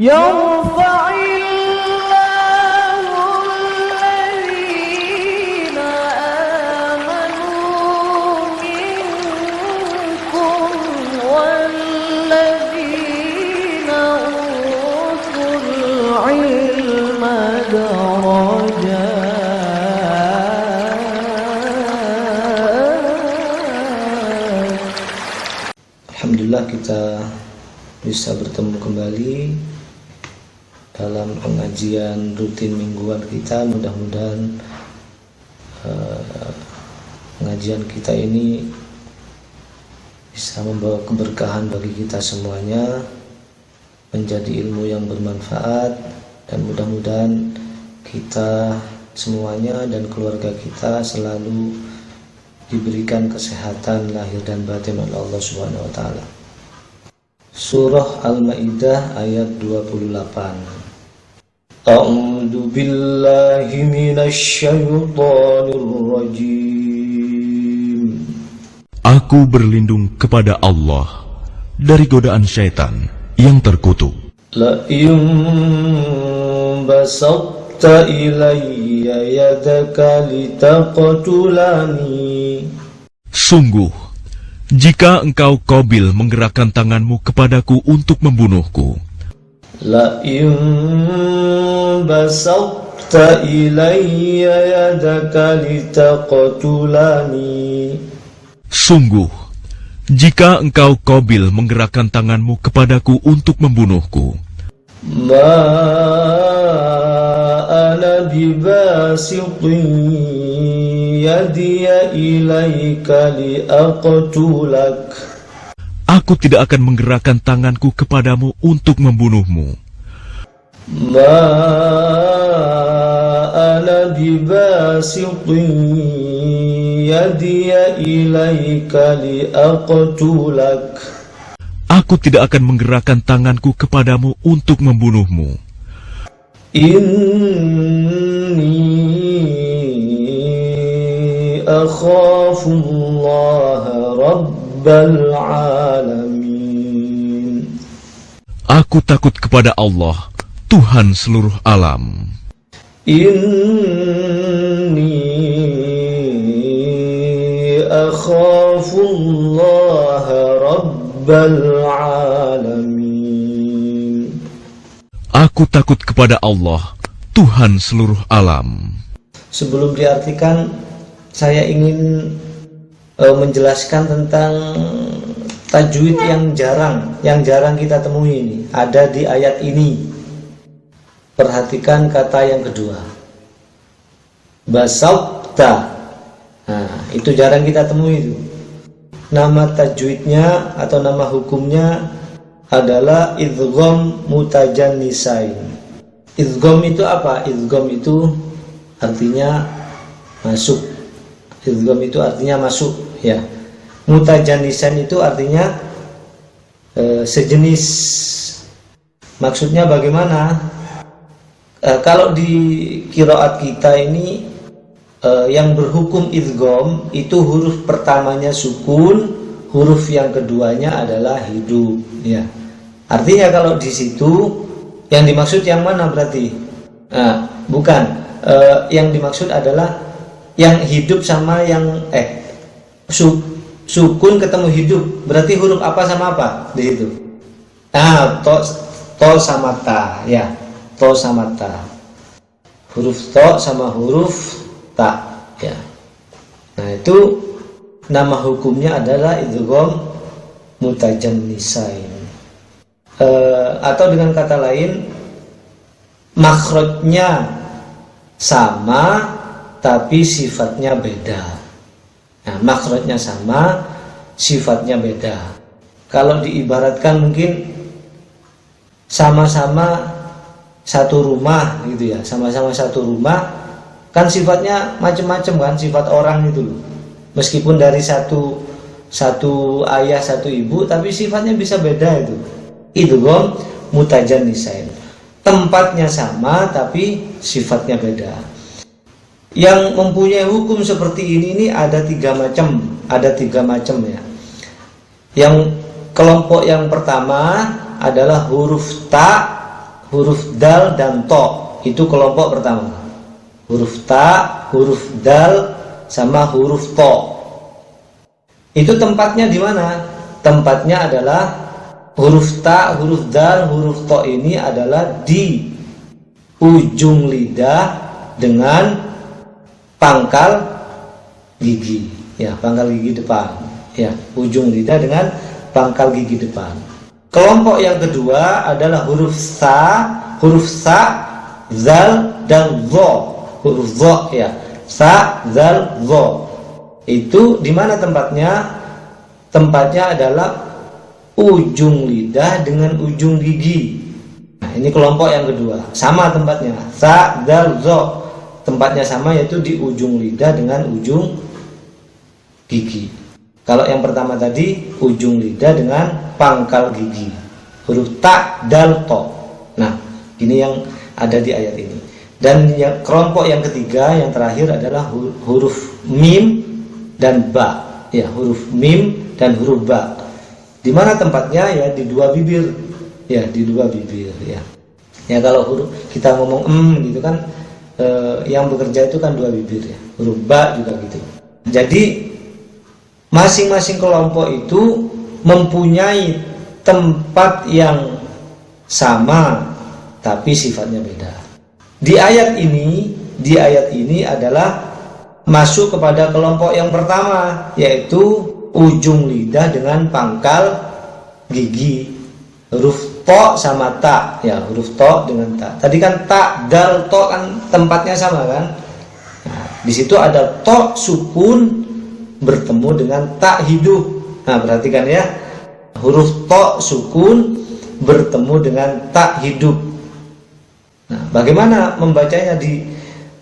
يرفع الله الذين آمنوا منكم والذين أوتوا العلم درجات. Alhamdulillah kita bisa bertemu kembali dalam pengajian rutin mingguan kita. Mudah-mudahan pengajian kita ini bisa membawa keberkahan bagi kita semuanya, menjadi ilmu yang bermanfaat, dan mudah-mudahan kita semuanya dan keluarga kita selalu diberikan kesehatan lahir dan batin oleh Allah Subhanahu wa taala. Surah Al-Maidah ayat 28. A'udzu billahi minasy syaithanir rajim. Aku berlindung kepada Allah dari godaan syaitan yang terkutuk. La in basatta ilayya yadaka litaqtulani. Sungguh, jika engkau qabil menggerakkan tanganmu kepadaku untuk membunuhku, La in basatta ilayya yadaka litaqtulani. sungguh, jika engkau qabil menggerakkan tanganmu kepadaku untuk membunuhku, Ma ana bibasitin yadiya ilaika liaqtulak. aku tidak akan menggerakkan tanganku kepadamu untuk membunuhmu. Ma ana bibasitin yadiya ilaika liaqtulak. Aku tidak akan menggerakkan tanganku kepadamu untuk membunuhmu. Inni akhafullaha rabbal alamin. Aku takut kepada Allah, Tuhan seluruh alam. Inni akhafullaha rabbal alamin. Aku takut kepada Allah, Tuhan seluruh alam. Sebelum diartikan, saya ingin menjelaskan tentang tajwid yang jarang kita temui ini. Ada di ayat ini. Perhatikan kata yang kedua. Basabta. Nah, itu jarang kita temui itu. Nama tajwidnya atau nama hukumnya adalah idgham mutajannisain. Idgham itu apa? Idgham itu artinya masuk. Idgham itu artinya masuk, ya. Mutajannisain itu artinya sejenis. Maksudnya bagaimana? Kalau di qiraat kita ini yang berhukum idgham itu huruf pertamanya sukun, huruf yang keduanya adalah hidup, ya. Artinya kalau di situ yang dimaksud yang mana berarti? Bukan. Yang dimaksud adalah yang hidup sama yang sukun ketemu hidup. Berarti huruf apa sama apa di situ? To sama ta, ya. To sama ta. Huruf to sama huruf ta, ya. Nah, itu nama hukumnya adalah idgham mutajannisain. Atau dengan kata lain, makhrajnya sama tapi sifatnya beda. Nah, makhrajnya sama, sifatnya beda. Kalau diibaratkan mungkin sama-sama satu rumah gitu ya, sama-sama satu rumah, kan sifatnya macam-macam kan, sifat orang itu loh. Meskipun dari satu ayah satu ibu, tapi sifatnya bisa beda itu. Idgham mutajannisain. Tempatnya sama tapi sifatnya beda. Yang mempunyai hukum seperti ini ada tiga macam ya. Yang kelompok yang pertama adalah huruf ta huruf dal dan to. Itu kelompok pertama. Huruf ta, huruf dal, sama huruf to. Itu tempatnya di mana? Tempatnya adalah huruf ta, huruf dal, huruf to ini adalah di ujung lidah dengan pangkal gigi. Ya, pangkal gigi depan. Ya, ujung lidah dengan pangkal gigi depan. Kelompok yang kedua adalah huruf sa, zal, dan zo. Huruf zo, ya. Sa, zal, zo. Itu di mana tempatnya? Tempatnya adalah ujung lidah dengan ujung gigi. Nah, ini kelompok yang kedua. Sama tempatnya. Sa, zal, zo. Tempatnya sama, yaitu di ujung lidah dengan ujung gigi. Kalau yang pertama tadi ujung lidah dengan pangkal gigi. Huruf ta, dal, to. Nah, ini yang ada di ayat ini. Dan yang kelompok yang ketiga, yang terakhir adalah huruf mim dan ba. Ya, huruf mim dan huruf ba. Di mana tempatnya? Ya, di dua bibir. Ya, di dua bibir. Ya. Ya, kalau huruf kita ngomong gitu kan, yang bekerja itu kan dua bibir ya. Huruf ba juga gitu. Jadi masing-masing kelompok itu mempunyai tempat yang sama tapi sifatnya beda. Di ayat ini adalah masuk kepada kelompok yang pertama, yaitu ujung lidah dengan pangkal gigi. Huruf to sama ta, ya, huruf to dengan ta. Tadi kan ta, dal, to kan tempatnya sama kan? Nah, di situ ada to sukun bertemu dengan tak hidup. Nah, perhatikan ya, huruf to sukun bertemu dengan tak hidup. Nah, bagaimana membacanya di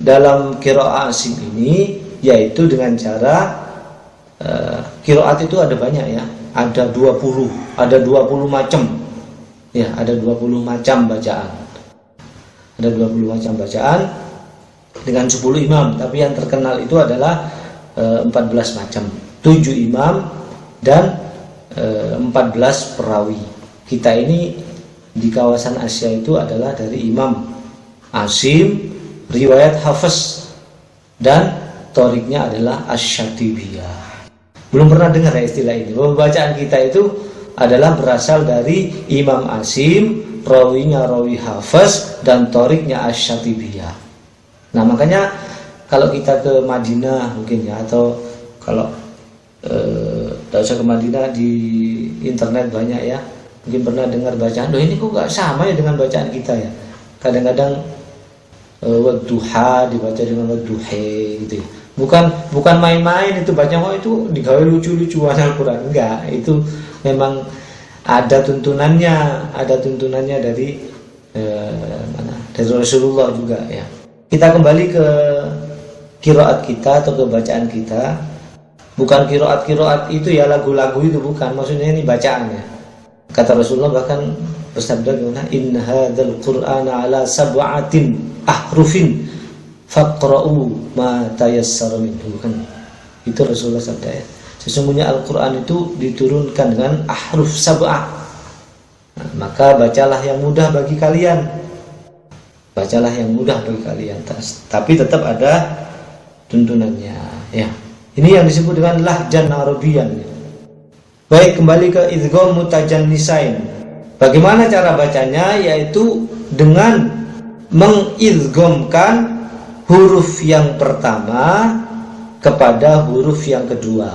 dalam qiraat asing ini? Yaitu dengan cara qiraat itu ada banyak ya, ada 20 macam. Ya, ada 20 macam bacaan. Ada 20 macam bacaan dengan 10 imam, tapi yang terkenal itu adalah 14 macam, 7 imam dan 14 perawi. Kita ini di kawasan Asia itu adalah dari Imam Asim, riwayat Hafiz, dan toriknya adalah Asy-Syatibiyah. Belum pernah dengar ya istilah ini. Bacaan kita itu adalah berasal dari Imam Asim, rawinya rawi Hafiz, dan toriknya Asy-Syatibiyah. Nah, makanya kalau kita ke Madinah mungkin ya, atau kalau tidak usah ke Madinah, di internet banyak ya, mungkin pernah dengar bacaan, ini kok gak sama ya dengan bacaan kita ya. Kadang-kadang wadduha dibaca dengan wadduhe gitu ya. Bukan main-main itu baca, itu digawe lucu-lucuan Al-Quran, enggak. Itu memang ada tuntunannya dari dari Rasulullah juga ya. Kita kembali ke qiraat kita atau ke bacaan kita. Bukan qiraat itu ya lagu-lagu itu, bukan. Maksudnya ini bacaannya. Kata Rasulullah bahkan bersabda gimana? Inna hadzal qur'ana ala sab'atin ahrufin faqra'u ma tayassara minhu. Kan itu Rasulullah sabda ya. Sesungguhnya Al-Qur'an itu diturunkan dengan ahruf sab'ah. Nah, maka bacalah yang mudah bagi kalian. Bacalah yang mudah bagi kalian. Tapi tetap ada tuntunannya ya. Ini yang disebut dengan lahjan Arabian. Baik, kembali ke idgham mutajannisain. Bagaimana cara bacanya? Yaitu dengan mengidghamkan huruf yang pertama kepada huruf yang kedua.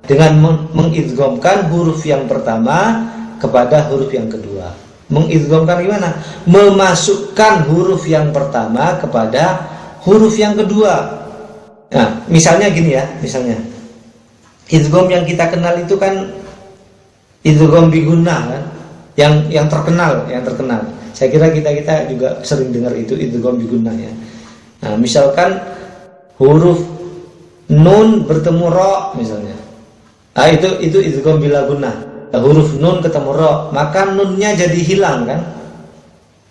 Dengan mengidghamkan huruf yang pertama kepada huruf yang kedua. Mengidghamkan gimana? Memasukkan huruf yang pertama kepada huruf yang kedua. Nah, misalnya gini ya, misalnya idgham yang kita kenal itu kan idgham bi gunnah kan, yang terkenal. Saya kira kita juga sering dengar itu idgham bi gunnah ya. Nah, misalkan huruf nun bertemu ro misalnya. Ah, itu idgham bila gunnah. Nah, huruf nun ketemu ro, maka nunnya jadi hilang kan?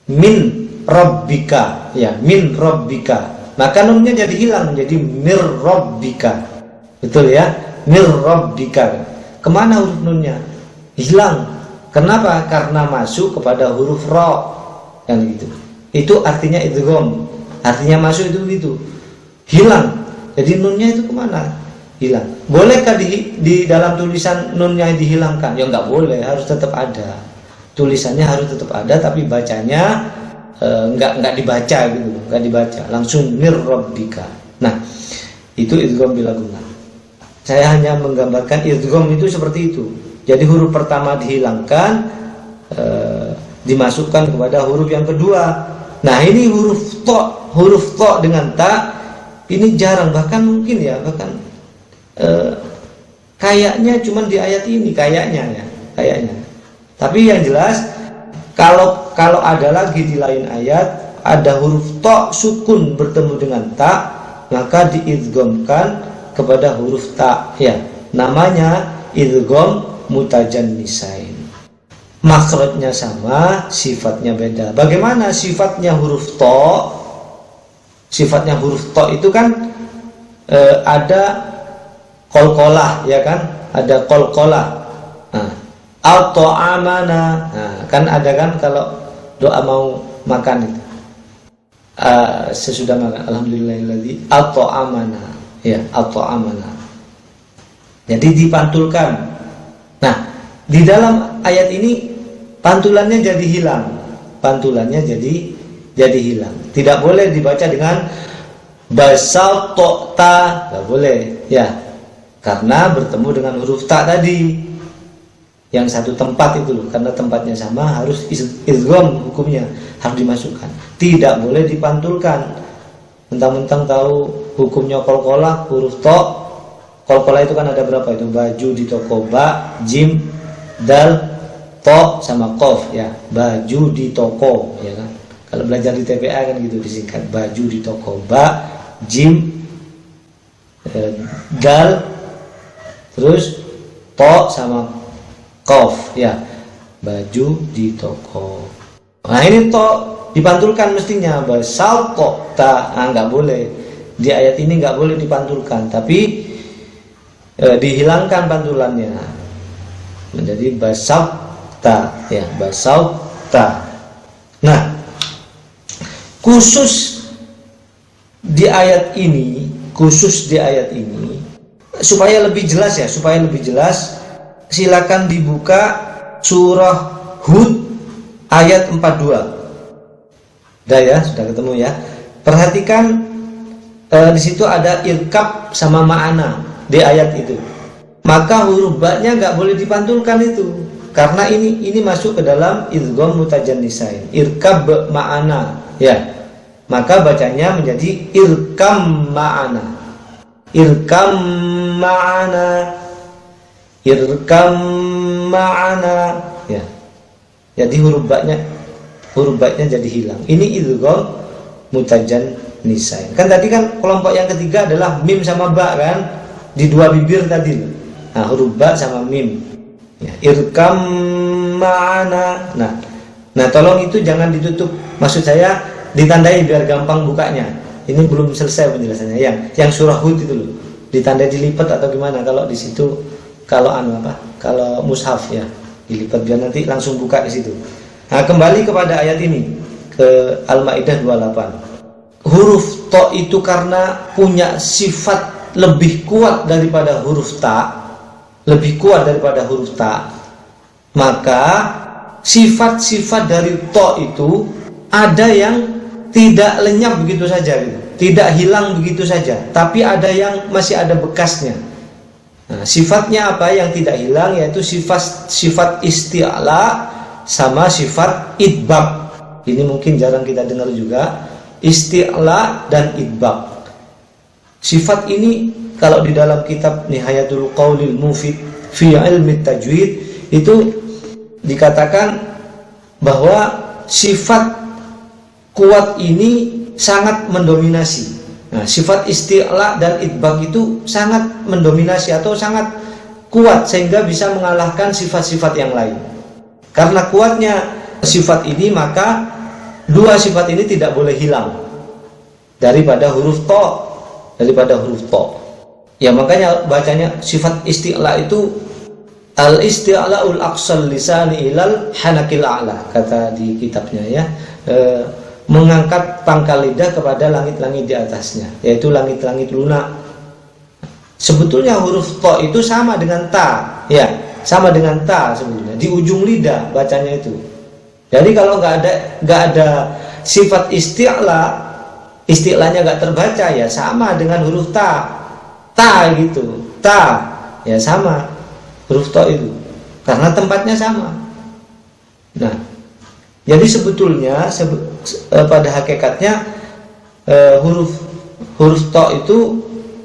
Min rabbika ya, min rabbika. Maka nunnya jadi hilang menjadi mir rabbika. Betul ya? Mir rabbika. Kemana huruf nunnya? Hilang. Kenapa? Karena masuk kepada huruf ro. kan gitu. Itu artinya idgham, artinya masuk itu begitu, hilang. Jadi nunnya itu kemana? Hilang. Bolehkah di dalam tulisan nunnya dihilangkan? Ya nggak boleh, harus tetap ada. Tulisannya harus tetap ada, tapi bacanya nggak dibaca gitu, nggak dibaca, langsung mir rabbika. Nah, itu idgham bila gunnah. Saya hanya menggambarkan idgham itu seperti itu. Jadi huruf pertama dihilangkan, dimasukkan kepada huruf yang kedua. Nah, ini huruf to dengan ta ini jarang, bahkan mungkin ya, kayaknya cuman di ayat ini kayaknya. Tapi yang jelas kalau ada lagi di lain ayat ada huruf to sukun bertemu dengan ta, maka diidghamkan kepada huruf ta ya. Namanya idgham mutajannisain. Makhrajnya sama, sifatnya beda. Bagaimana sifatnya huruf to? Sifatnya huruf to itu kan ada qalqalah ya kan? Ada qalqalah. Nah, atau amana. Nah, kan ada kan kalau doa mau makan itu. Sesudah makan alhamdulillahilladzi atau amana. Ya, atau amana. Jadi dipantulkan. Nah, di dalam ayat ini pantulannya jadi hilang. Pantulannya jadi hilang. Tidak boleh dibaca dengan basatota, tidak boleh ya. Karena bertemu dengan huruf ta tadi. Yang satu tempat itu loh, karena tempatnya sama harus idgham hukumnya, harus dimasukkan. Tidak boleh dipantulkan. Mentang-mentang tahu hukumnya qalqalah huruf to. Qalqalah itu kan ada berapa itu? Baju di toko, ba, jim, dal, to sama qaf ya. Baju di toko ya kan. Kalau belajar di TPA kan gitu disingkat, baju di toko, ba, jim, dal, terus to sama qaf ya. Baju di toko. Nah, ini to dipantulkan mestinya basal kok ta, nggak boleh di ayat ini, nggak boleh dipantulkan, tapi dihilangkan pantulannya menjadi basal ta ya, basal ta. Nah, khusus di ayat ini supaya lebih jelas silakan dibuka surah Hud ayat 42. Udah ya, sudah ketemu ya. Perhatikan di situ ada irkab sama ma'ana di ayat itu. Maka huruf ba-nya nggak boleh dipantulkan itu, karena ini masuk ke dalam idgham mutajannisain. Irkab ma'ana ya. Maka bacanya menjadi irkam ma'ana. Irkam ma'ana. Irkam ma'ana ya. Jadi huruf ba-nya jadi hilang. Ini idgham mutajannisain. Kan tadi kan kelompok yang ketiga adalah mim sama ba kan, di dua bibir tadi. Nah, huruf ba sama mim. Ya, irkam ma'ana. Nah, tolong itu jangan ditutup. Maksud saya ditandai biar gampang bukanya. Ini belum selesai penjelasannya. Yang surah Hud itu loh. Ditandai dilipat atau gimana kalau di situ, kalau kalau mushaf ya, dilipat biar nanti langsung buka di situ. Nah, kembali kepada ayat ini, ke Al-Maidah 28. Huruf to itu karena punya sifat lebih kuat daripada huruf ta, maka sifat-sifat dari to itu ada yang tidak lenyap begitu saja gitu. Tidak hilang begitu saja, tapi ada yang masih ada bekasnya. Nah, sifatnya apa yang tidak hilang? Yaitu sifat isti'la sama sifat idbab. Ini mungkin jarang kita dengar juga, isti'la dan idbab. Sifat ini kalau di dalam kitab Nihayatul Qaulil Mufid fi Ilmi Tajwid itu dikatakan bahwa sifat kuat ini sangat mendominasi. Nah, sifat isti'la dan idbab itu sangat mendominasi atau sangat kuat sehingga bisa mengalahkan sifat-sifat yang lain. Karena kuatnya sifat ini, maka dua sifat ini tidak boleh hilang daripada huruf to. Ya, makanya bacanya sifat isti'la itu al-isti'la'ul aqsal lisani ilal hanakil a'la, kata di kitabnya ya. mengangkat pangkal lidah kepada langit-langit di atasnya, yaitu langit-langit lunak. Sebetulnya huruf to itu sama dengan ta, ya, sama dengan ta sebetulnya di ujung lidah bacanya itu. Jadi kalau nggak ada sifat isti'lanya nggak terbaca, ya sama dengan huruf ta gitu, ta, ya sama huruf to itu, karena tempatnya sama. Nah, jadi sebetulnya pada hakikatnya huruf to itu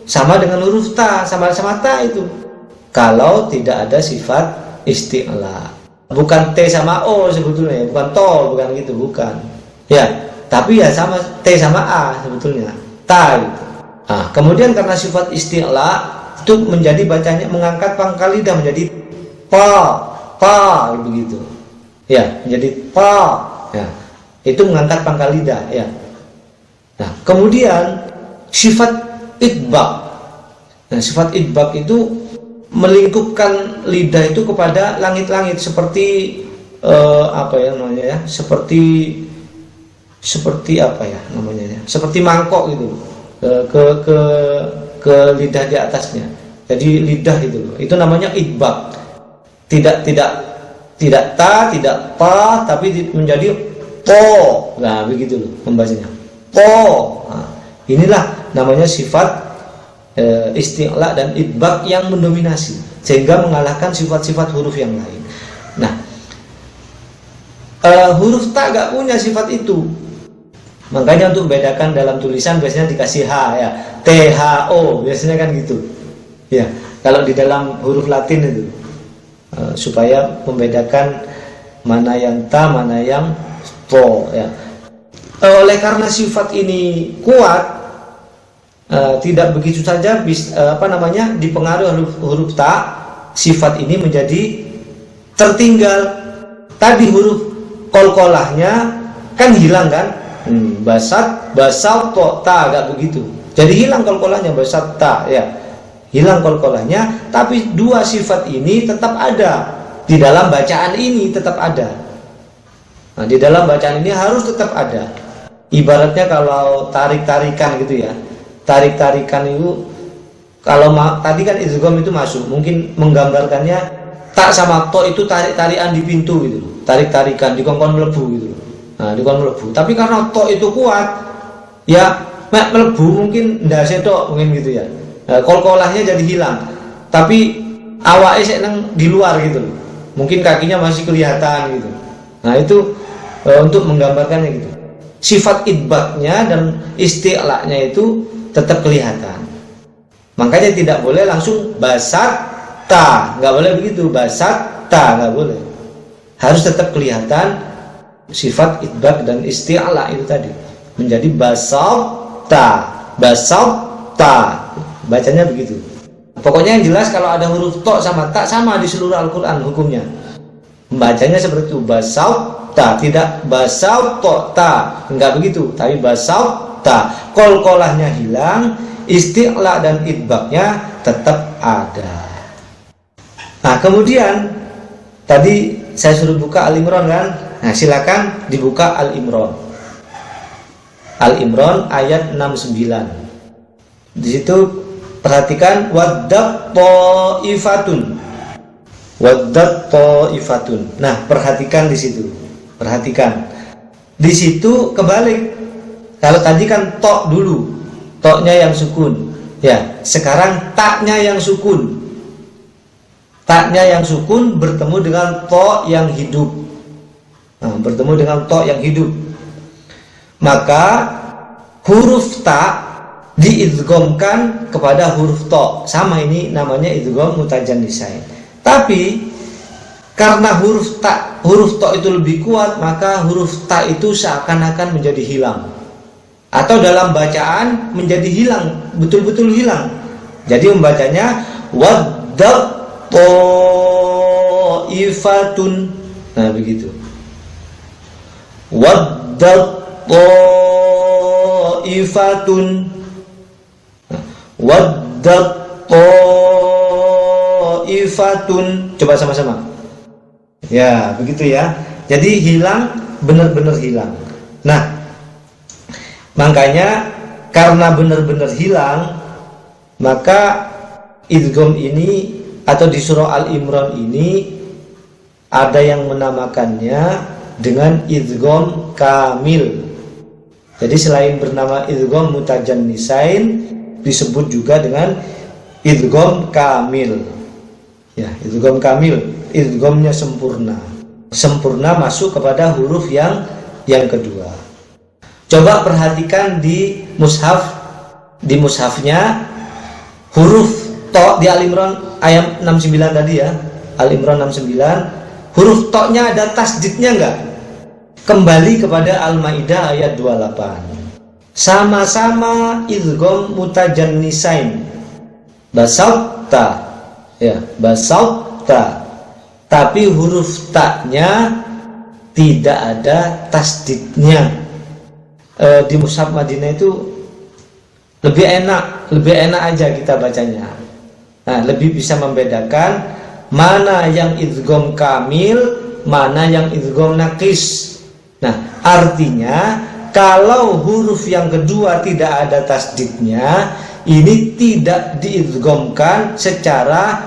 sama dengan huruf ta, sama-sama ta itu. Kalau tidak ada sifat isti'la, bukan t sama o sebetulnya, bukan to, bukan gitu, bukan. Ya, tapi ya sama t sama a sebetulnya, ta gitu. Nah, kemudian karena sifat isti'la itu menjadi bacanya mengangkat pangkal lidah menjadi pa begitu. Ya, menjadi pa. Ya. Itu mengangkat pangkal lidah, ya. Nah, kemudian sifat idbaq. Nah, sifat idbaq itu melingkupkan lidah itu kepada langit-langit seperti apa ya namanya ya? Seperti apa ya namanya ya? Seperti mangkok gitu. Ke lidah di atasnya. Jadi lidah itu namanya idbaq. Tidak ta, tidak pa, tapi menjadi po. Nah, begitu loh membacanya. Po. Nah, inilah namanya sifat isti'la dan idbaq yang mendominasi sehingga mengalahkan sifat-sifat huruf yang lain. Nah, huruf ta gak punya sifat itu. Makanya untuk membedakan dalam tulisan biasanya dikasih H ya, THO biasanya kan gitu. Ya, kalau di dalam huruf Latin itu supaya membedakan mana yang ta, mana yang to ya. Oleh karena sifat ini kuat, tidak begitu saja dipengaruhi huruf ta, sifat ini menjadi tertinggal. Tadi huruf kolkolahnya kan hilang kan? Basat, basal, to, ta, agak begitu. Jadi hilang kolkolahnya, basat, ta, ya. Hilang kolkolahnya, tapi dua sifat ini tetap ada. Di dalam bacaan ini tetap ada. Nah, di dalam bacaan ini harus tetap ada. Ibaratnya kalau tarik-tarikan gitu ya. Tarik-tarikan itu, kalau tadi kan idgham itu masuk, mungkin menggambarkannya tak sama to itu tarik-tarikan di pintu gitu. Tarik-tarikan di kongkon melebu gitu. Nah, di kon melebu. Tapi karena to itu kuat, ya melebu mungkin ndak setok mungkin gitu ya. Nah, kolkolahnya jadi hilang. Tapi awake sik nang di luar gitu. Mungkin kakinya masih kelihatan gitu. Nah, itu untuk menggambarkannya gitu. Sifat idbaqnya dan isti'la'nya itu tetap kelihatan. Makanya tidak boleh langsung basat ta, nggak boleh begitu. Basat ta nggak boleh. Harus tetap kelihatan sifat idbaq dan isti'la itu tadi menjadi basata, bacanya begitu. Pokoknya yang jelas kalau ada huruf to sama ta sama di seluruh Al-Quran hukumnya. Bacanya seperti itu, basata, tidak basata, enggak begitu, tapi basata. Kolkolahnya hilang, isti'la dan idbaqnya tetap ada. Nah, kemudian tadi saya suruh buka Al-Imran kan? Nah, silakan dibuka Al-Imran. Al-Imran ayat 69. Di situ perhatikan waddat ta'ifatun. Waddat ta'ifatun. Nah, perhatikan di situ. Perhatikan. Di situ kebalik. Kalau tadi kan to dulu. To-nya yang sukun. Ya, sekarang ta-nya yang sukun. Ta-nya yang sukun bertemu dengan to yang hidup. Nah, bertemu dengan to yang hidup, maka huruf ta diidghamkan kepada huruf to. Sama, ini namanya idgham mutajannisain. Tapi karena huruf to itu lebih kuat, maka huruf ta itu seakan-akan menjadi hilang, atau dalam bacaan menjadi hilang, betul-betul hilang. Jadi membacanya waddat ta'ifatun. Nah, begitu. Waddat ta'ifatun. Waddat ta'ifatun. Coba sama-sama. Ya, begitu ya. Jadi hilang, benar-benar hilang. Nah, makanya karena benar-benar hilang, maka idgham ini atau di surah Al-Imran ini ada yang menamakannya dengan idgham kamil. Jadi selain bernama idgham mutajannisain, disebut juga dengan idgham kamil. Ya, idgham kamil, idghamnya sempurna. Sempurna masuk kepada huruf yang kedua. Coba perhatikan di mushafnya huruf to di Al-Imran ayat 69 tadi ya. Al-Imran 69, huruf to-nya ada tasdidnya enggak? Kembali kepada Al-Maidah ayat 28. Sama-sama idgham mutajannisain. Basauta, ya, basauta. Tapi huruf ta-nya tidak ada tasdidnya. Di mushaf Madinah itu lebih enak aja kita bacanya. Nah, lebih bisa membedakan mana yang idgham kamil, mana yang idgham naqis. Nah, artinya kalau huruf yang kedua tidak ada tasdidnya, ini tidak diidghamkan secara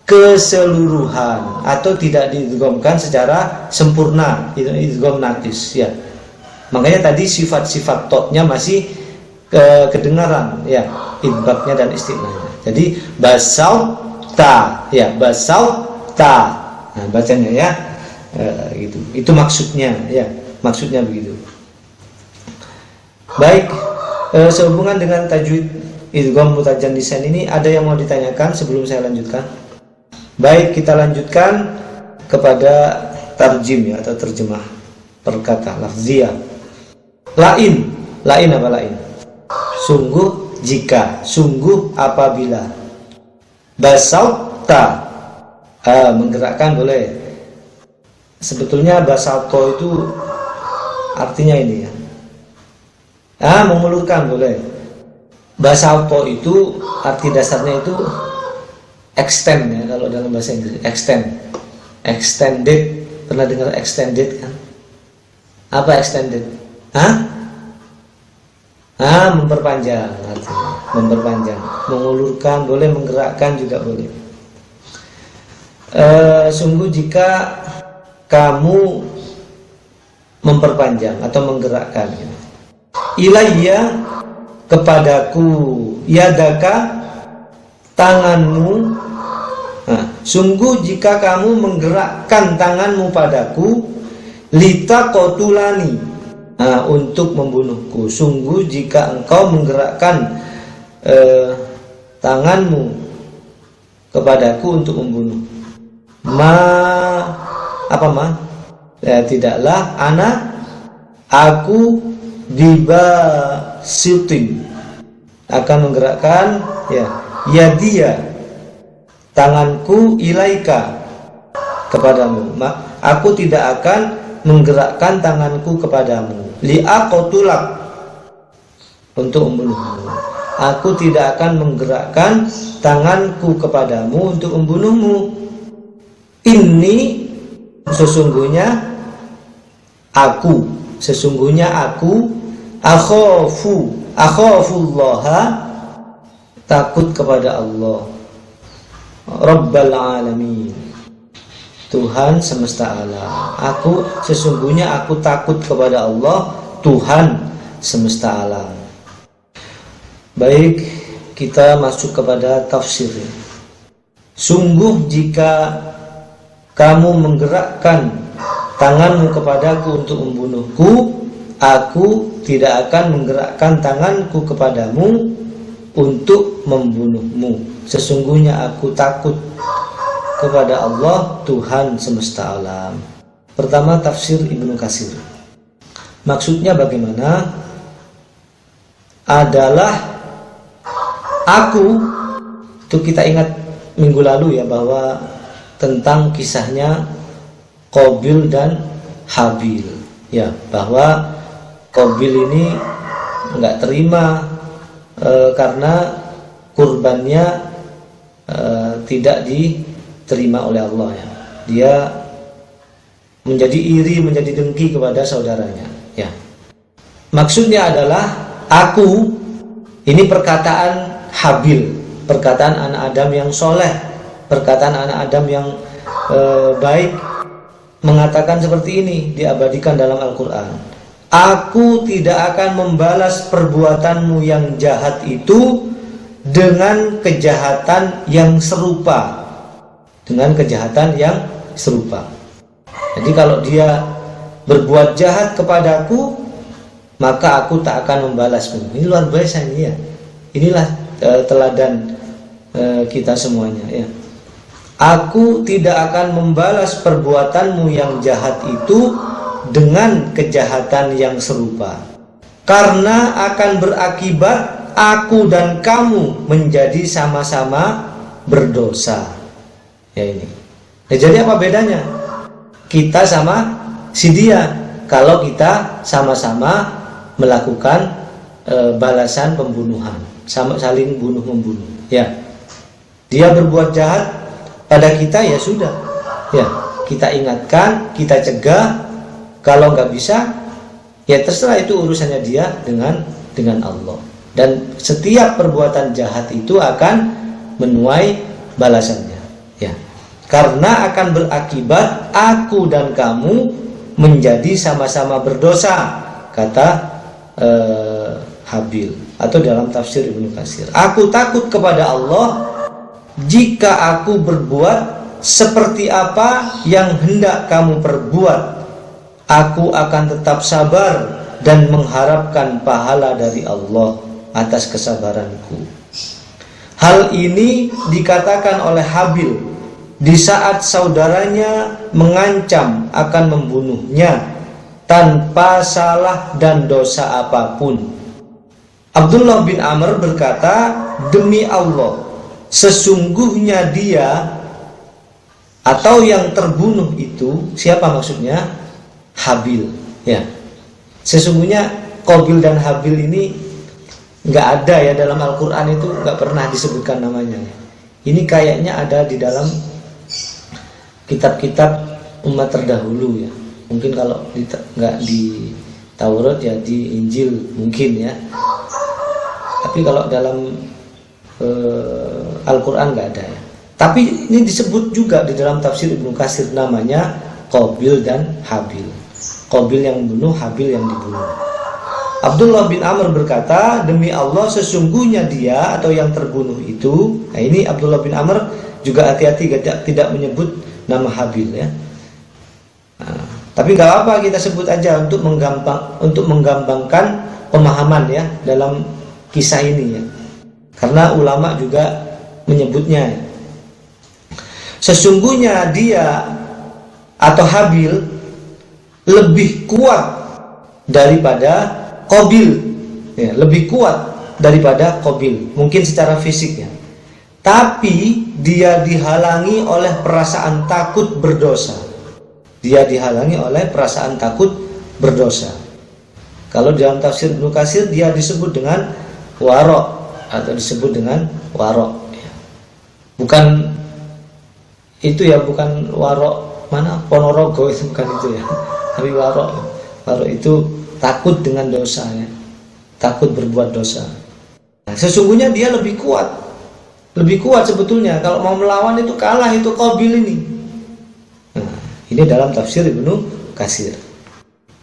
keseluruhan atau tidak diidghamkan secara sempurna, itu idgham naqis ya. Makanya tadi sifat-sifat to-nya masih kedengaran ya, idbaknya dan istinanya. Jadi basauta ya, basauta. Nah, bacanya ya gitu. Itu maksudnya ya, maksudnya begitu. Baik, sehubungan dengan tajwid idgham mutajannisain ini ada yang mau ditanyakan sebelum saya lanjutkan? Baik, kita lanjutkan kepada tarjim ya, atau terjemah perkata lafziyah. Lain apa lain? Sungguh jika, sungguh apabila. Basauta, menggerakkan boleh. Sebetulnya basauto itu artinya ini ya. Mengulurkan boleh. Basauto itu arti dasarnya itu extend ya, kalau dalam bahasa Inggris extended. Pernah dengar extended kan? Apa extended? Memperpanjang artinya. Memperpanjang, mengulurkan boleh, menggerakkan juga boleh. Sungguh jika kamu memperpanjang atau menggerakkan ya. Ilayya, kepadaku, yadaka, tanganmu. Nah, sungguh jika kamu menggerakkan tanganmu padaku, litaqotulani, untuk membunuhku. Sungguh jika engkau menggerakkan tanganmu kepadaku untuk membunuh. Ya, tidaklah aku bibasitin, akan menggerakkan ya dia tanganku ilaika, kepadamu. Aku tidak akan menggerakkan tanganku kepadamu liaqotulak, untuk membunuhmu. Aku tidak akan menggerakkan tanganku kepadamu untuk membunuhmu. Ini sesungguhnya aku akhafullaha, takut kepada Allah, Rabbal alamin, Tuhan semesta alam. Sesungguhnya aku takut kepada Allah, Tuhan semesta alam. Baik, kita masuk kepada tafsir. Sungguh jika kamu menggerakkan tanganmu kepadaku untuk membunuhku, aku tidak akan menggerakkan tanganku kepadamu untuk membunuhmu. Sesungguhnya aku takut kepada Allah, Tuhan semesta alam. Pertama, tafsir Ibnu Katsir. Maksudnya bagaimana? Adalah aku, itu kita ingat minggu lalu ya, bahwa tentang kisahnya Qabil dan Habil ya, bahwa Qabil ini nggak terima karena kurbannya tidak diterima oleh Allah ya. Dia menjadi iri, menjadi dengki kepada saudaranya ya. Maksudnya adalah aku, ini perkataan Habil, perkataan anak Adam yang soleh, perkataan anak Adam yang baik, mengatakan seperti ini, diabadikan dalam Al-Quran. Aku tidak akan membalas perbuatanmu yang jahat itu dengan kejahatan yang serupa. Dengan kejahatan yang serupa. Jadi kalau dia berbuat jahat kepadaku, maka aku tak akan membalasmu. Ini luar biasa ini ya. Inilah teladan kita semuanya ya. Aku tidak akan membalas perbuatanmu yang jahat itu dengan kejahatan yang serupa, karena akan berakibat aku dan kamu menjadi sama-sama berdosa. Ya ini. Nah, jadi apa bedanya kita sama si dia? Kalau kita sama-sama melakukan balasan pembunuhan, sama saling bunuh-membunuh ya. Dia berbuat jahat pada kita, ya sudah ya, kita ingatkan, kita cegah. Kalau nggak bisa, ya terserah, itu urusannya dia dengan Allah. Dan setiap perbuatan jahat itu akan menuai balasannya ya, karena akan berakibat aku dan kamu menjadi sama-sama berdosa, kata Habil, atau dalam tafsir Ibnu Katsir. Aku takut kepada Allah jika aku berbuat seperti apa yang hendak kamu perbuat. Aku akan tetap sabar dan mengharapkan pahala dari Allah atas kesabaranku. Hal ini dikatakan oleh Habil di saat saudaranya mengancam akan membunuhnya tanpa salah dan dosa apapun. Abdullah bin Amr berkata, demi Allah, sesungguhnya dia atau yang terbunuh itu, siapa maksudnya? Habil ya. Sesungguhnya Qabil dan Habil ini nggak ada ya dalam Al-Quran, itu nggak pernah disebutkan namanya. Ini kayaknya ada di dalam kitab-kitab umat terdahulu ya. Mungkin kalau nggak di Taurat ya di Injil mungkin ya. Tapi kalau dalam Al-Quran nggak ada ya. Tapi ini disebut juga di dalam tafsir Ibnu Katsir, namanya Qabil dan Habil. Qabil yang membunuh, Habil yang dibunuh. Abdullah bin Amr berkata, demi Allah sesungguhnya dia atau yang terbunuh itu. Nah ini Abdullah bin Amr juga hati-hati tidak menyebut nama Habil ya. Nah, tapi nggak apa, kita sebut aja untuk menggampangkan pemahaman ya dalam kisah ini ya. Karena ulama juga menyebutnya ya. Sesungguhnya dia atau Habil lebih kuat daripada Qabil ya, lebih kuat daripada Qabil mungkin secara fisik ya. Tapi dia dihalangi oleh perasaan takut berdosa. Dia dihalangi oleh perasaan takut berdosa. Kalau dalam tafsir Ibnu Katsir dia disebut dengan warok atau disebut dengan warok ya. Bukan itu ya, bukan warok mana Ponorogo, itu bukan itu ya. Tapi warok itu takut dengan dosa ya. Takut berbuat dosa. Nah, sesungguhnya dia lebih kuat sebetulnya. Kalau mau melawan itu kalah itu Qabil ini. Nah, ini dalam tafsir Ibnu Katsir.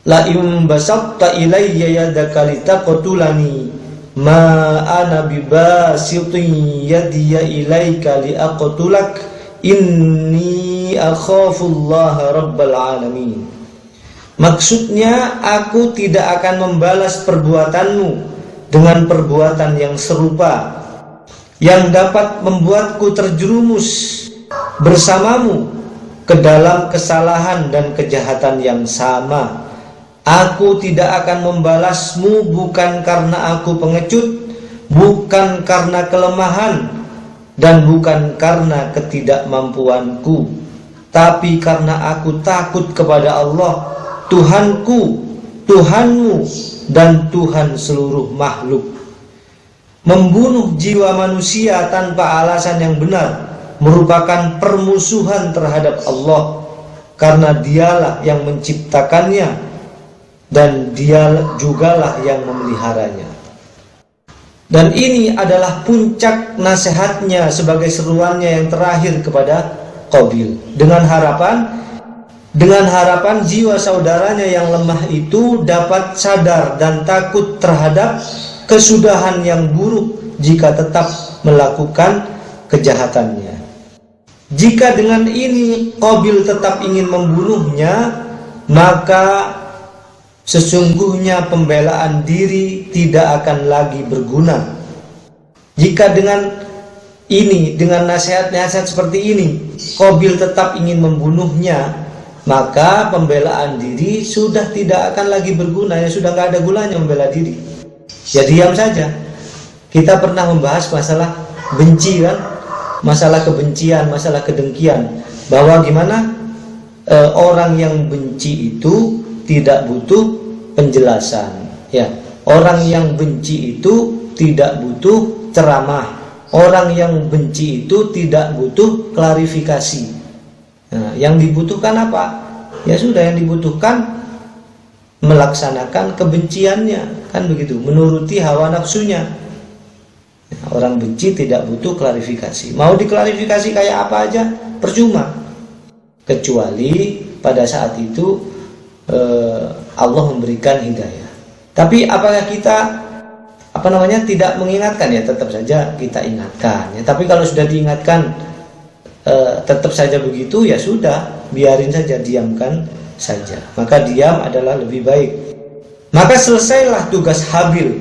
La im basatta ilayya yadaka litaqtulani ma ana bibasitin yadiya ilaika liaqtulak inni akhafullaha rabbal alamin. Maksudnya aku tidak akan membalas perbuatanmu dengan perbuatan yang serupa yang dapat membuatku terjerumus bersamamu ke dalam kesalahan dan kejahatan yang sama. Aku tidak akan membalasmu bukan karena aku pengecut, bukan karena kelemahan, dan bukan karena ketidakmampuanku, tapi karena aku takut kepada Allah, Tuhanku, Tuhanmu, dan Tuhan seluruh makhluk. Membunuh jiwa manusia tanpa alasan yang benar merupakan permusuhan terhadap Allah, karena dialah yang menciptakannya dan dia jugalah yang memeliharanya. Dan ini adalah puncak nasihatnya sebagai seruannya yang terakhir kepada Qabil, dengan harapan jiwa saudaranya yang lemah itu dapat sadar dan takut terhadap kesudahan yang buruk jika tetap melakukan kejahatannya. Jika dengan ini Qabil tetap ingin membunuhnya, maka sesungguhnya pembelaan diri tidak akan lagi berguna. Jika dengan nasihat-nasihat seperti ini Qabil tetap ingin membunuhnya, maka pembelaan diri sudah tidak akan lagi berguna, ya sudah nggak ada gunanya membela diri. Ya diam saja. Kita pernah membahas masalah benci kan, masalah kebencian, masalah kedengkian, bahwa gimana orang yang benci itu tidak butuh penjelasan, ya. Orang yang benci itu tidak butuh ceramah. Orang yang benci itu tidak butuh klarifikasi. Nah, yang dibutuhkan apa? Ya sudah, yang dibutuhkan melaksanakan kebenciannya, kan begitu, menuruti hawa nafsunya. Nah, orang benci tidak butuh klarifikasi. Mau diklarifikasi kayak apa aja percuma, kecuali pada saat itu Allah memberikan hidayah. Tapi apakah kita tidak mengingatkan? Ya tetap saja kita ingatkan, ya. Tapi kalau sudah diingatkan tetap saja begitu, ya sudah, biarin saja, diamkan saja. Maka diam adalah lebih baik. Maka selesailah tugas Habil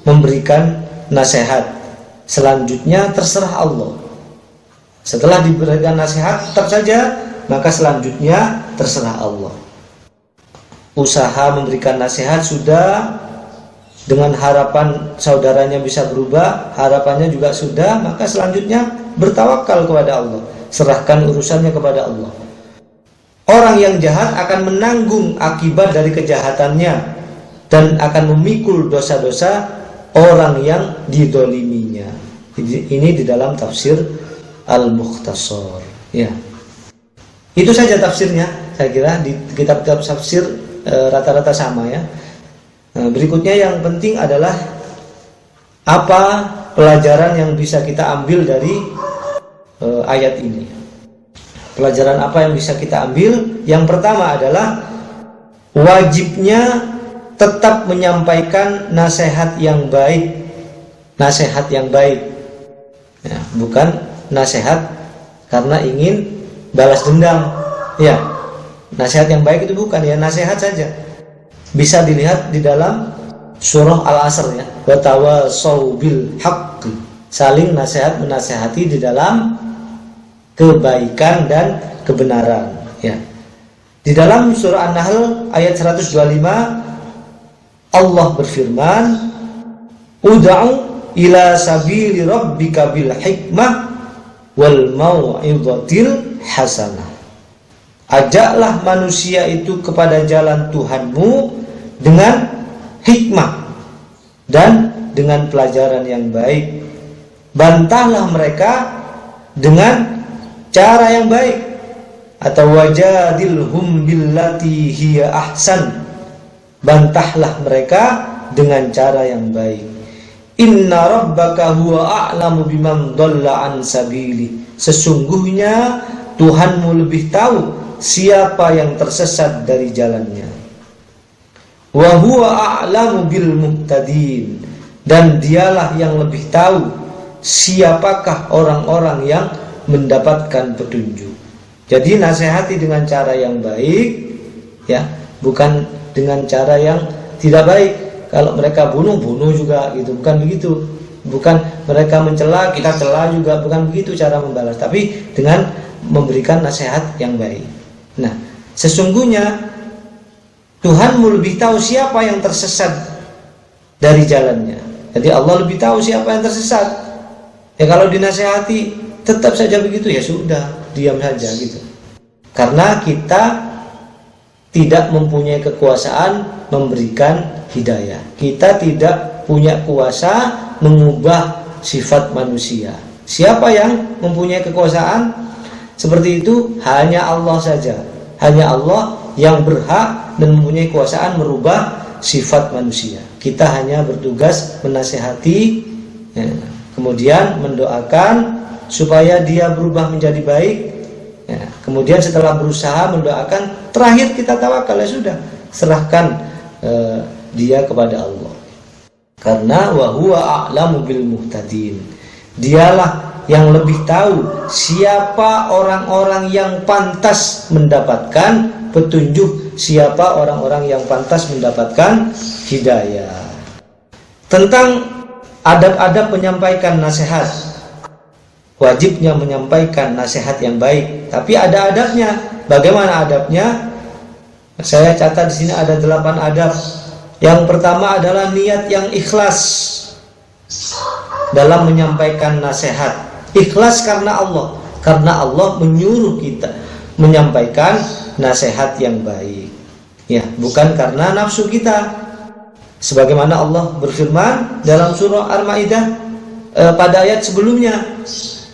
memberikan nasihat. Selanjutnya terserah Allah. Setelah diberikan nasihat tetap saja, maka selanjutnya terserah Allah. Usaha memberikan nasihat sudah, dengan harapan saudaranya bisa berubah, harapannya juga sudah, maka selanjutnya bertawakal kepada Allah, serahkan urusannya kepada Allah. Orang yang jahat akan menanggung akibat dari kejahatannya dan akan memikul dosa-dosa orang yang didoliminya. Ini di dalam tafsir Al-Mukhtasar, ya. Itu saja tafsirnya, saya kira di kitab-kitab tafsir rata-rata sama, ya. Nah, berikutnya yang penting adalah apa pelajaran yang bisa kita ambil dari ayat ini. Pelajaran apa yang bisa kita ambil? Yang pertama adalah wajibnya tetap menyampaikan nasihat yang baik. Nasihat yang baik, ya, bukan nasihat karena ingin balas dendam, ya. Nasihat yang baik itu bukan, ya, nasihat saja. Bisa dilihat di dalam surah Al-Asr, ya. Wa tawassaw bil haqq. Saling nasihat menasihati di dalam kebaikan dan kebenaran, ya. Di dalam surah An-Nahl ayat 125 Allah berfirman, ud'u ila sabili rabbika bil hikmah wal mau'izatil hasanah. Ajaklah manusia itu kepada jalan Tuhanmu dengan hikmah dan dengan pelajaran yang baik. Bantahlah mereka dengan cara yang baik, atau wajadilhum billati hiya ahsan. Bantahlah mereka dengan cara yang baik. Inna rabbaka huwa a'lamu biman dhalla an sabili. Sesungguhnya Tuhanmu lebih tahu siapa yang tersesat dari jalannya. Wa huwa a'lamu bil muhtadin. Dan dialah yang lebih tahu siapakah orang-orang yang mendapatkan petunjuk. Jadi nasihati dengan cara yang baik, ya, bukan dengan cara yang tidak baik. Kalau mereka bunuh juga gitu, bukan begitu. Bukan mereka mencela, kita cela juga, bukan begitu cara membalas, tapi dengan memberikan nasihat yang baik. Nah, sesungguhnya Tuhanmu lebih tahu siapa yang tersesat dari jalannya. Jadi Allah lebih tahu siapa yang tersesat. Ya kalau dinasihati tetap saja begitu, ya sudah, diam saja gitu. Karena kita tidak mempunyai kekuasaan memberikan hidayah. Kita tidak punya kuasa mengubah sifat manusia. Siapa yang mempunyai kekuasaan seperti itu? Hanya Allah saja. Hanya Allah yang berhak dan mempunyai kekuasaan merubah sifat manusia. Kita hanya bertugas menasihati, ya, kemudian mendoakan supaya dia berubah menjadi baik, ya, kemudian setelah berusaha mendoakan, terakhir kita tawakal, ya sudah, serahkan dia kepada Allah. Karena wa huwa a'lamu bil muhtadin. Dialah yang lebih tahu siapa orang-orang yang pantas mendapatkan petunjuk, siapa orang-orang yang pantas mendapatkan hidayah. Tentang adab-adab menyampaikan nasihat, wajibnya menyampaikan nasihat yang baik, tapi ada adabnya. Bagaimana adabnya? Saya catat di sini ada 8 adab. Yang pertama adalah niat yang ikhlas dalam menyampaikan nasihat. Ikhlas karena Allah menyuruh kita menyampaikan nasihat yang baik, ya, bukan karena nafsu kita. Sebagaimana Allah berfirman dalam surah Al-Maidah pada ayat sebelumnya,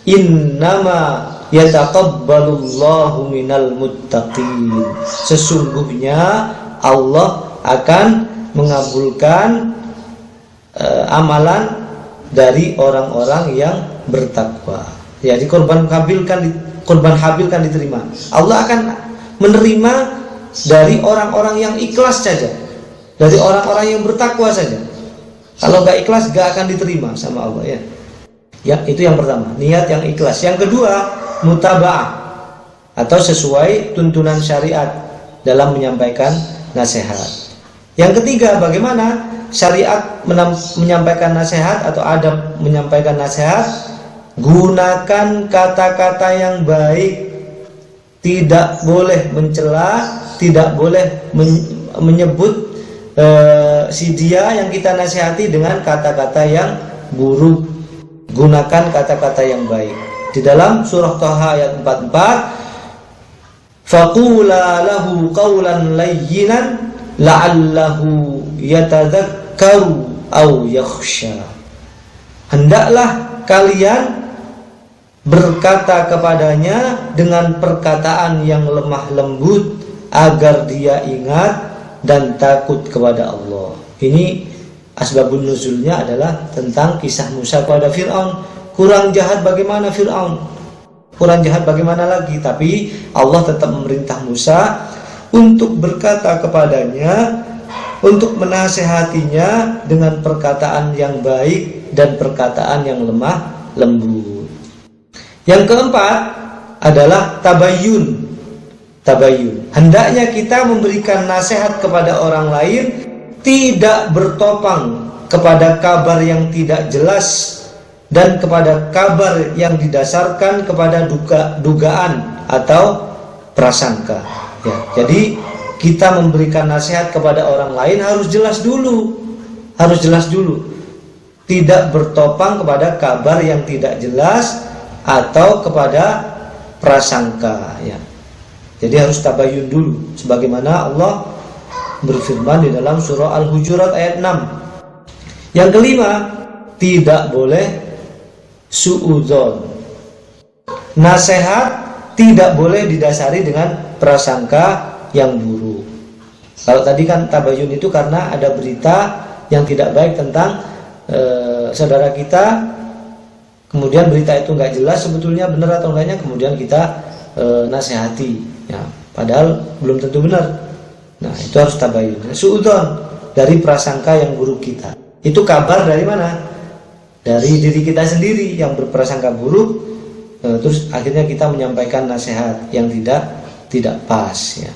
innama yataqabbalullahu minal muttaqin. Sesungguhnya Allah akan mengabulkan amalan dari orang-orang yang bertakwa. Jadi korban Habil kan diterima. Allah akan menerima dari orang-orang yang ikhlas saja, dari orang-orang yang bertakwa saja. Kalau nggak ikhlas nggak akan diterima sama Allah, ya. Ya, itu yang pertama, niat yang ikhlas. Yang kedua, mutaba'ah atau sesuai tuntunan syariat dalam menyampaikan nasihat. Yang ketiga, bagaimana syariat menyampaikan nasihat atau adab menyampaikan nasihat? Gunakan kata-kata yang baik, tidak boleh mencela, tidak boleh menyebut si dia yang kita nasihati dengan kata-kata yang buruk. Gunakan kata-kata yang baik. Di dalam surah Thaha ayat 44, faqula lahu qawlan layyinan la'allahu yatadzakkaru aw yakhsha. Hendaklah kalian berkata kepadanya dengan perkataan yang lemah lembut agar dia ingat dan takut kepada Allah. Ini asbabun nuzulnya adalah tentang kisah Musa kepada Fir'aun. Kurang jahat bagaimana Fir'aun? Kurang jahat bagaimana lagi? Tapi Allah tetap memerintah Musa untuk berkata kepadanya, untuk menasehatinya dengan perkataan yang baik dan perkataan yang lemah lembut. Yang keempat adalah tabayyun. Hendaknya kita memberikan nasihat kepada orang lain tidak bertopang kepada kabar yang tidak jelas dan kepada kabar yang didasarkan kepada dugaan atau prasangka. Ya, jadi kita memberikan nasihat kepada orang lain harus jelas dulu. Tidak bertopang kepada kabar yang tidak jelas atau kepada prasangka, ya. Jadi harus tabayyun dulu, sebagaimana Allah berfirman di dalam surah Al-Hujurat ayat 6. Yang kelima, tidak boleh suudzon. Nasihat tidak boleh didasari dengan prasangka yang buruk. Kalau tadi kan tabayyun itu karena ada berita yang tidak baik tentang saudara kita, kemudian berita itu nggak jelas sebetulnya benar atau enggaknya, kemudian kita nasihati, ya, padahal belum tentu benar. Nah, itu harus tabayyun. Suudzon, dari prasangka yang buruk kita. Itu kabar dari mana? Dari diri kita sendiri yang berprasangka buruk, terus akhirnya kita menyampaikan nasihat yang tidak pas, ya.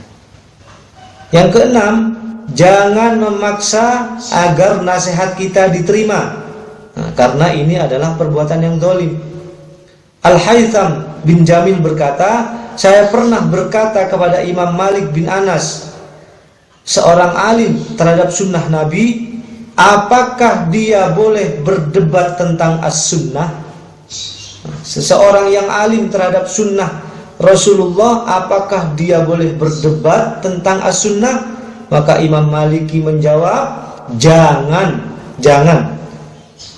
Yang keenam, jangan memaksa agar nasihat kita diterima. Nah, karena ini adalah perbuatan yang zalim. Al-Haytham bin Jamil berkata, saya pernah berkata kepada Imam Malik bin Anas, seorang alim terhadap sunnah Nabi, apakah dia boleh berdebat tentang as-sunnah? Seseorang yang alim terhadap sunnah Rasulullah, apakah dia boleh berdebat tentang as-sunnah? Maka Imam Maliki menjawab, jangan.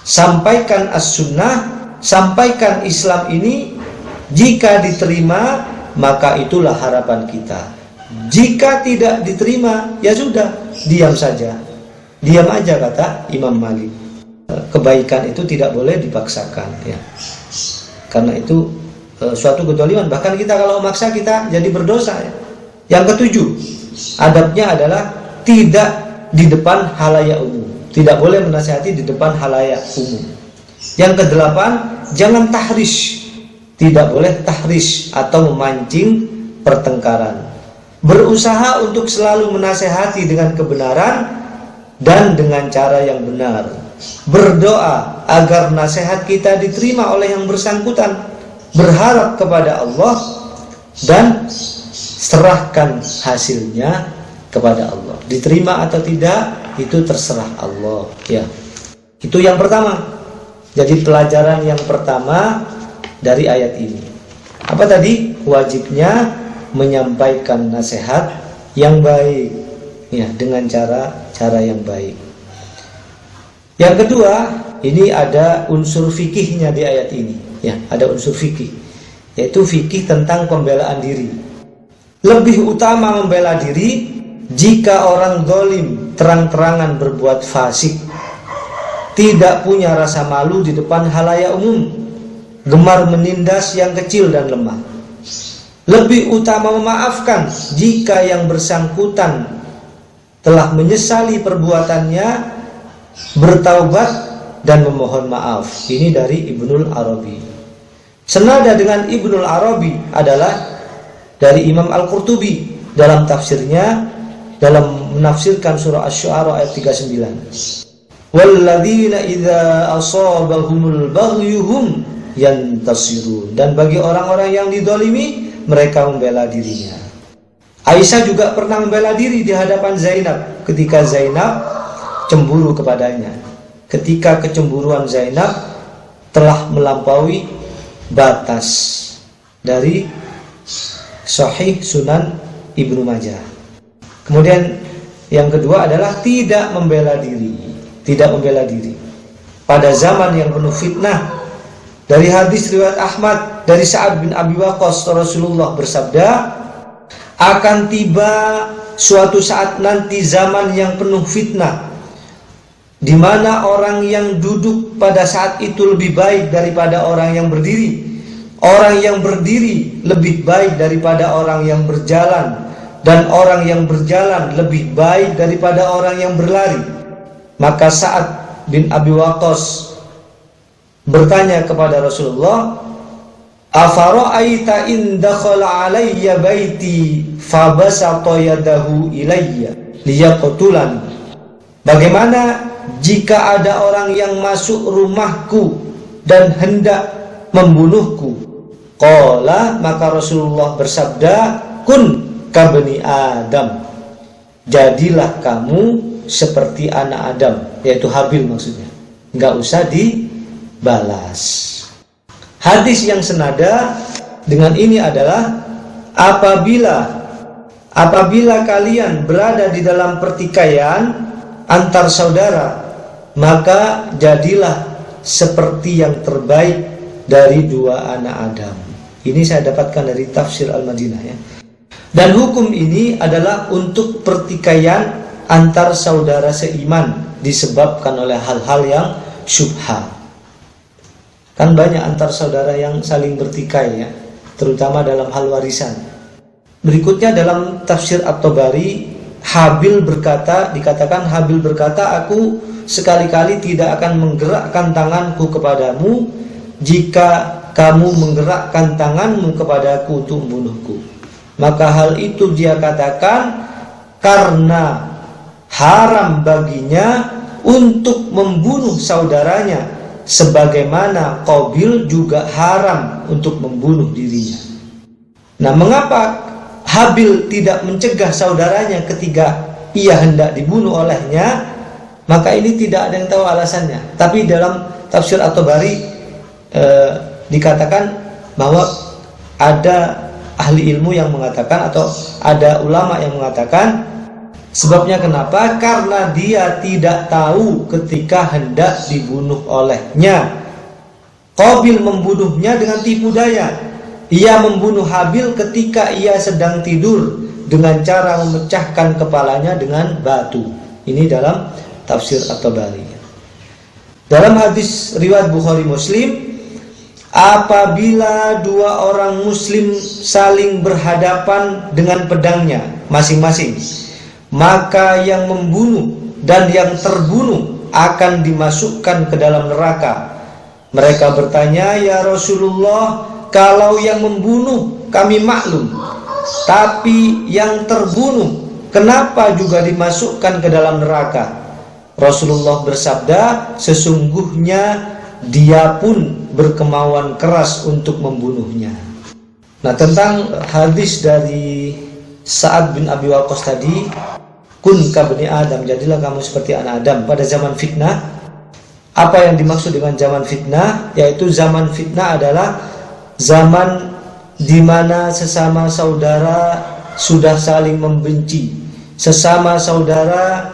Sampaikan as-sunnah, sampaikan Islam ini, jika diterima maka itulah harapan kita. Jika tidak diterima, ya sudah, diam saja. Diam aja, kata Imam Malik. Kebaikan itu tidak boleh dipaksakan, ya. Karena itu suatu kezaliman. Bahkan kita kalau memaksa, kita jadi berdosa, ya. Yang ketujuh, adabnya adalah tidak di depan halayak umum. Tidak boleh menasihati di depan halayak umum. Yang kedelapan, jangan tahrish. Tidak boleh tahrish atau memancing pertengkaran. Berusaha untuk selalu menasihati dengan kebenaran dan dengan cara yang benar. Berdoa agar nasihat kita diterima oleh yang bersangkutan. Berharap kepada Allah dan serahkan hasilnya kepada Allah. Diterima atau tidak, itu terserah Allah, ya. Itu yang pertama. Jadi pelajaran yang pertama dari ayat ini. Apa tadi? Wajibnya menyampaikan nasihat yang baik, ya, dengan cara yang baik. Yang kedua, ini ada unsur fikihnya di ayat ini, ya, ada unsur fikih, yaitu fikih tentang pembelaan diri. Lebih utama membela diri jika orang zalim terang-terangan berbuat fasik, tidak punya rasa malu di depan halayak umum, gemar menindas yang kecil dan lemah. Lebih utama memaafkan jika yang bersangkutan telah menyesali perbuatannya, bertaubat dan memohon maaf. Ini dari Ibnul Arabi. Senada dengan Ibnul Arabi adalah dari Imam Al-Qurtubi dalam tafsirnya, dalam menafsirkan surah Asy-Syu'ara ayat 39. Walladzina idza asabahumul baghyuhum yantasirun. Dan bagi orang-orang yang didolimi, mereka membela dirinya. Aisyah juga pernah membela diri di hadapan Zainab ketika Zainab cemburu kepadanya. Ketika kecemburuan Zainab telah melampaui batas dari Sahih Sunan Ibnu Majah. Kemudian yang kedua adalah tidak membela diri. Tidak membela diri pada zaman yang penuh fitnah. Dari hadis riwayat Ahmad dari Sa'ad bin Abi Waqqas, Rasulullah bersabda, akan tiba suatu saat nanti zaman yang penuh fitnah, di mana orang yang duduk pada saat itu lebih baik daripada orang yang berdiri. Orang yang berdiri lebih baik daripada orang yang berjalan, dan orang yang berjalan lebih baik daripada orang yang berlari. Maka Sa'ad bin Abi Waqqas bertanya kepada Rasulullah, afara'aita in dakhala alayya baiti fabasata yadahu ilayya liyaqtulani. Bagaimana jika ada orang yang masuk rumahku dan hendak membunuhku? Qala, maka Rasulullah bersabda, kun kabni Adam, jadilah kamu seperti anak Adam, yaitu Habil maksudnya, nggak usah dibalas. Hadis yang senada dengan ini adalah apabila kalian berada di dalam pertikaian antar saudara, maka jadilah seperti yang terbaik dari dua anak Adam. Ini saya dapatkan dari tafsir Al-Madinah, ya. Dan hukum ini adalah untuk pertikaian antar saudara seiman disebabkan oleh hal-hal yang syubhat. Kan banyak antar saudara yang saling bertikai, ya, terutama dalam hal warisan. Berikutnya dalam tafsir At-Tabari, dikatakan Habil berkata, aku sekali-kali tidak akan menggerakkan tanganku kepadamu jika kamu menggerakkan tanganmu kepadaku untuk membunuhku. Maka hal itu dia katakan karena haram baginya untuk membunuh saudaranya, sebagaimana Qabil juga haram untuk membunuh dirinya. Nah, mengapa Habil tidak mencegah saudaranya ketika ia hendak dibunuh olehnya? Maka ini tidak ada yang tahu alasannya. Tapi dalam tafsir At-Tabari dikatakan bahwa ada ahli ilmu yang mengatakan, atau ada ulama yang mengatakan, sebabnya kenapa? Karena dia tidak tahu ketika hendak dibunuh olehnya. Qabil membunuhnya dengan tipu daya, ia membunuh Habil ketika ia sedang tidur dengan cara memecahkan kepalanya dengan batu. Ini dalam tafsir At-Tabari. Dalam hadis riwayat Bukhari Muslim, apabila dua orang muslim saling berhadapan dengan pedangnya masing-masing, maka yang membunuh dan yang terbunuh akan dimasukkan ke dalam neraka. Mereka bertanya, "Ya Rasulullah, kalau yang membunuh kami maklum, tapi yang terbunuh kenapa juga dimasukkan ke dalam neraka?" Rasulullah bersabda, "Sesungguhnya dia pun berkemauan keras untuk membunuhnya." Nah, tentang hadis dari Sa'ad bin Abi Waqqas tadi, kun kabni Adam, jadilah kamu seperti anak Adam pada zaman fitnah. Apa yang dimaksud dengan zaman fitnah? Yaitu zaman fitnah adalah zaman di mana sesama saudara sudah saling membenci, sesama saudara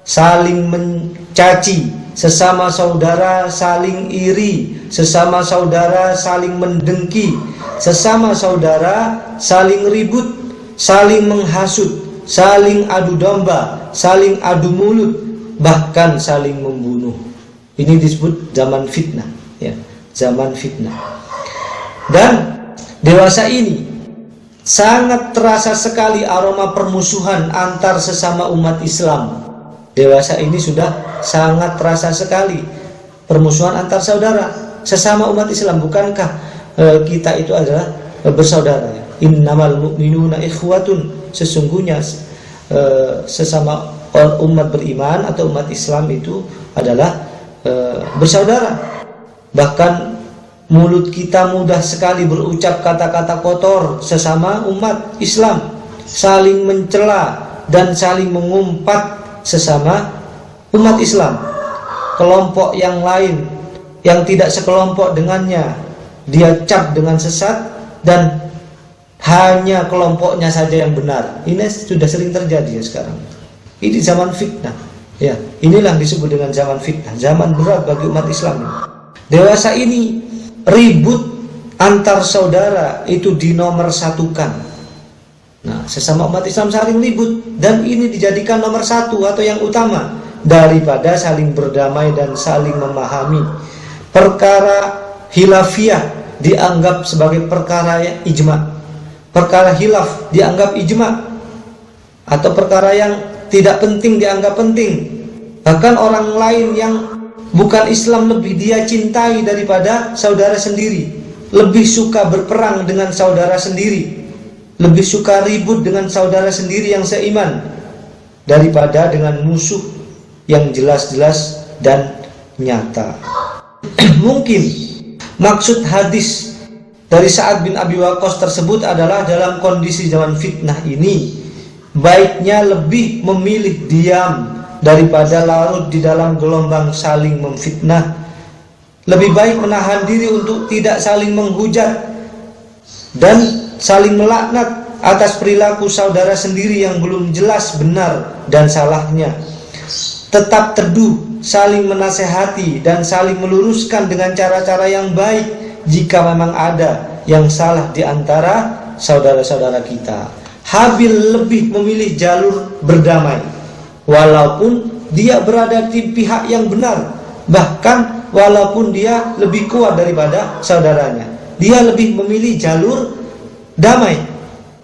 saling mencaci, sesama saudara saling iri, sesama saudara saling mendengki, sesama saudara saling ribut, saling menghasut, saling adu domba, saling adu mulut, bahkan saling membunuh. Ini disebut zaman fitnah, ya, zaman fitnah. Dan dewasa ini sangat terasa sekali aroma permusuhan antar sesama umat Islam. Dewasa ini sudah sangat terasa sekali permusuhan antar saudara sesama umat Islam. Bukankah kita itu adalah bersaudara, ya? Innamal mu'minuna ikhwatun, sesungguhnya sesama umat beriman atau umat Islam itu adalah bersaudara. Bahkan mulut kita mudah sekali berucap kata-kata kotor sesama umat Islam, saling mencela dan saling mengumpat sesama umat Islam. Kelompok yang lain yang tidak sekelompok dengannya dia cap dengan sesat, dan hanya kelompoknya saja yang benar. Ini sudah sering terjadi ya sekarang. Ini zaman fitnah, ya. Inilah disebut dengan zaman fitnah, zaman berat bagi umat Islam. Dewasa ini ribut antar saudara itu dinomorsatukan. Nah, sesama umat Islam saling ribut, dan ini dijadikan nomor satu atau yang utama daripada saling berdamai dan saling memahami. Perkara khilafiyah dianggap sebagai perkara yang ijma, perkara khilaf dianggap ijma, atau perkara yang tidak penting dianggap penting. Bahkan orang lain yang bukan Islam lebih dia cintai daripada saudara sendiri, lebih suka berperang dengan saudara sendiri, lebih suka ribut dengan saudara sendiri yang seiman daripada dengan musuh yang jelas-jelas dan nyata. Mungkin maksud hadis dari Sa'ad bin Abi Waqqas tersebut adalah dalam kondisi zaman fitnah ini, baiknya lebih memilih diam daripada larut di dalam gelombang saling memfitnah. Lebih baik menahan diri untuk tidak saling menghujat dan saling melaknat atas perilaku saudara sendiri yang belum jelas benar dan salahnya. Tetap teduh, saling menasehati dan saling meluruskan dengan cara-cara yang baik jika memang ada yang salah di antara saudara-saudara kita. Habil lebih memilih jalur berdamai, walaupun dia berada di pihak yang benar, bahkan walaupun dia lebih kuat daripada saudaranya. Dia lebih memilih jalur damai.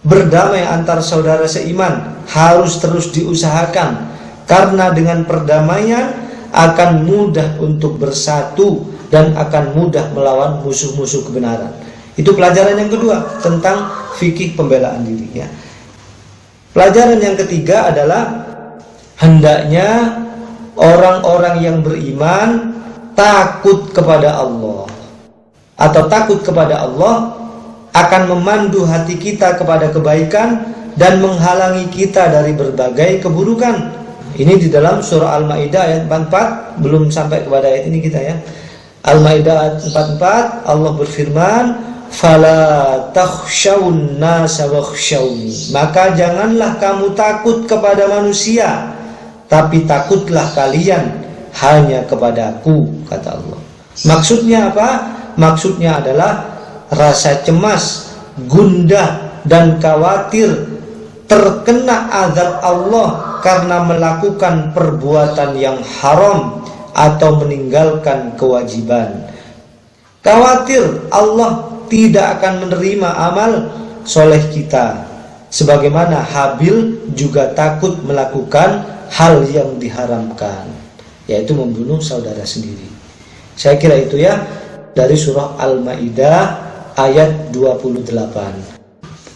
Berdamai antar saudara seiman harus terus diusahakan, karena dengan perdamaian akan mudah untuk bersatu dan akan mudah melawan musuh-musuh kebenaran. Itu pelajaran yang kedua tentang fikih pembelaan diri, ya. Pelajaran yang ketiga adalah hendaknya orang-orang yang beriman takut kepada Allah, atau takut kepada Allah akan memandu hati kita kepada kebaikan dan menghalangi kita dari berbagai keburukan. Ini di dalam surah Al-Maidah ayat 44, belum sampai kepada ayat ini kita, ya. Al-Maidah ayat 44, Allah berfirman, "Fala takhshawun nasa wakhshawni." Maka janganlah kamu takut kepada manusia, tapi takutlah kalian hanya kepadaku, kata Allah. Maksudnya apa? Maksudnya adalah rasa cemas, gundah dan khawatir terkena azab Allah karena melakukan perbuatan yang haram atau meninggalkan kewajiban. Khawatir Allah tidak akan menerima amal soleh kita, sebagaimana Habil juga takut melakukan hal yang diharamkan, yaitu membunuh saudara sendiri. Saya kira itu ya, dari surah Al-Maidah ayat 28,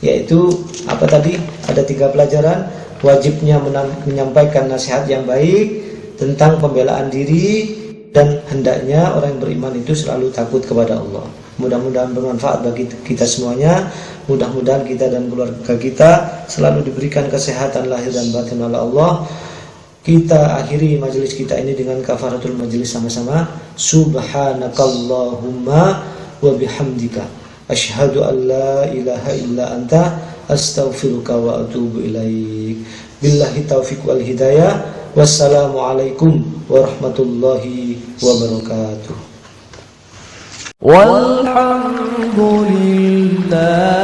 yaitu apa tadi, ada 3 pelajaran. Wajibnya menyampaikan nasihat yang baik tentang pembelaan diri, dan hendaknya orang yang beriman itu selalu takut kepada Allah. Mudah-mudahan bermanfaat bagi kita semuanya. Mudah-mudahan kita dan keluarga kita selalu diberikan kesehatan lahir dan batin oleh Allah. Kita akhiri majelis kita ini dengan kafaratul majelis sama-sama. Subhanakallahumma wa bihamdika asyhadu an la ilaha illa anta astaghfiruka wa atubu ilaik. Billahi taufiq wal hidayah. Wassalamualaikum warahmatullahi wabarakatuh. Walhamdulillah.